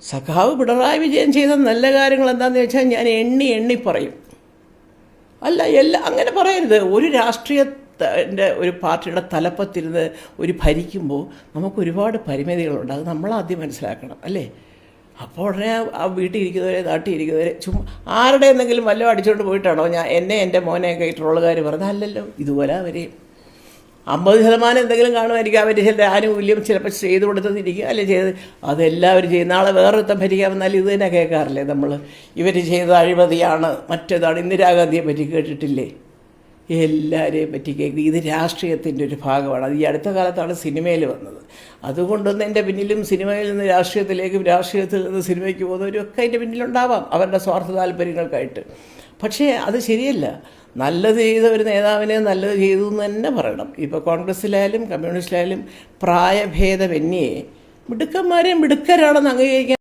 സഖാവ് പിണറായി വിജയൻ ചെയ്ത നല്ല കാര്യങ്ങൾ എന്താണെന്ന് വെച്ചാൽ ഞാൻ എണ്ണി എണ്ണി പറയും. അല്ല, അങ്ങനെ പറയരുത്. ഒരു രാഷ്ട്രീയത്തിൻ്റെ ഒരു പാർട്ടിയുടെ തലപ്പത്തിരുന്ന് ഒരു ഭരിക്കുമ്പോൾ നമുക്ക് ഒരുപാട് പരിമിതികളുണ്ട്. അത് നമ്മളാദ്യം മനസ്സിലാക്കണം, അല്ലേ? അപ്പോൾ ഉടനെ ആ വീട്ടിൽ ഇരിക്കുന്നവരെ നാട്ടിൽ ഇരിക്കുന്നവരെ ആരുടെ എന്തെങ്കിലും വല്ലതും അടിച്ചുകൊണ്ട് പോയിട്ടാണോ എൻ്റെ മോനെയൊക്കെ ഈ ട്രോളുകാർ പറഞ്ഞത്? അല്ലല്ലോ. ഇതുപോലെ അവരെയും 50% എന്തെങ്കിലും കാണുമായിരിക്കും. അവർ ചില ആനുകൂല്യം ചിലപ്പോൾ ചെയ്തു കൊടുത്തതിരിക്കും, അല്ലെ ചെയ്ത് അതെല്ലാവരും ചെയ്യും. നാളെ വേറൊരുത്തം ഭരിക്കാൻ വന്നാൽ ഇത് തന്നെ കേൾക്കാറില്ലേ നമ്മൾ? ഇവർ ചെയ്ത അഴിമതിയാണ്, മറ്റേതാണ്. ഇന്ദിരാഗാന്ധിയെ പറ്റി കേട്ടിട്ടില്ലേ? എല്ലാവരെയും പറ്റി കേൾക്കും. ഇത് രാഷ്ട്രീയത്തിൻ്റെ ഒരു ഭാഗമാണ്. അത് ഈ അടുത്ത കാലത്താണ് സിനിമയിൽ വന്നത്. അതുകൊണ്ടൊന്നും എൻ്റെ പിന്നിലും സിനിമയിൽ നിന്ന് രാഷ്ട്രീയത്തിലേക്കും രാഷ്ട്രീയത്തിൽ നിന്ന് സിനിമയ്ക്ക് പോകുന്നവരൊക്കെ അതിൻ്റെ പിന്നിലുണ്ടാവാം, അവരുടെ സ്വാർത്ഥ താല്പര്യങ്ങൾക്കായിട്ട്. പക്ഷേ അത് ശരിയല്ല. നല്ലത് ചെയ്ത ഒരു നേതാവിനെ നല്ലത് ചെയ്തു എന്ന് തന്നെ പറയണം. ഇപ്പോൾ കോൺഗ്രസ്സിലായാലും കമ്മ്യൂണിസ്റ്റിലായാലും പ്രായഭേദമന്യേ മിടുക്കന്മാരെ മിടുക്കരാണെന്ന് അംഗീകരിക്കാൻ